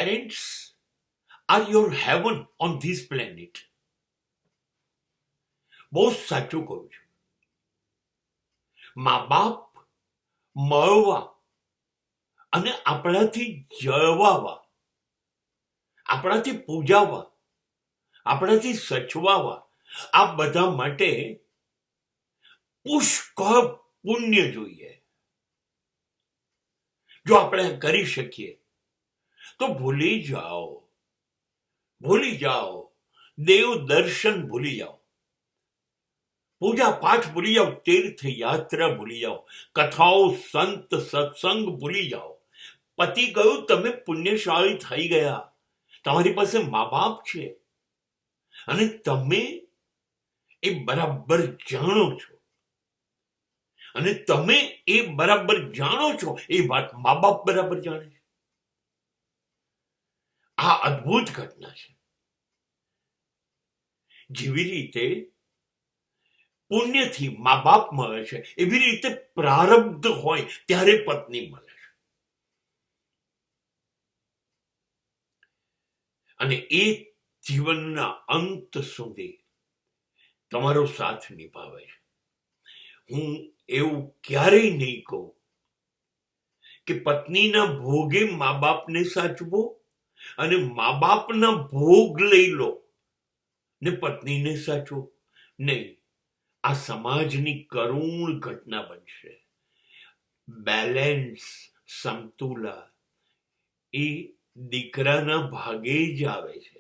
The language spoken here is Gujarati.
Parents are your heaven on this planet. બહુ સાચું કહું છું. મા બાપ મળવા અને આપણાથી જળવાવા, આપણાથી પૂજાવા, આપણાથી સચવાવા, આ બધા માટે પુષ્કળ પુણ્ય જોઈએ. જો આપણે કરી શકીએ તો ભૂલી જાઓ, દેવ દર્શન ભૂલી જાઓ, પૂજા પાઠ ભૂલી જાઓ, તીર્થ યાત્રા ભૂલી જાઓ, કથાઓ સંત સત્સંગ ભૂલી જાઓ. પતિ કહ્યું તમે પુણ્યશાળી થઈ ગયા, તમારી પાસે મા બાપ છે અને તમે એ બરાબર જાણો છો, અને તમે એ બરાબર જાણો છો એ વાત મા બાપ બરાબર જાણે છે. આ અદ્ભુત ઘટના છે. જેવી રીતે પુણ્યથી મા બાપ મળે છે, એવી રીતે પ્રારબ્ધ હોય ત્યારે પત્ની મળે છે, અને એ જીવનના અંત સુધી તમારો સાથ નિભાવે છે. હું એવું ક્યારેય નહીં કહું કે પત્નીના ભોગે મા બાપને સાચવો અને મા બાપના ભોગ લઈ લો ને પત્નીને સાચવો. નહીં, આ સમાજની કરુણ ઘટના બનશે. બેલેન્સ, સમતુલા એ દીકરાના ભાગે જ આવે છે.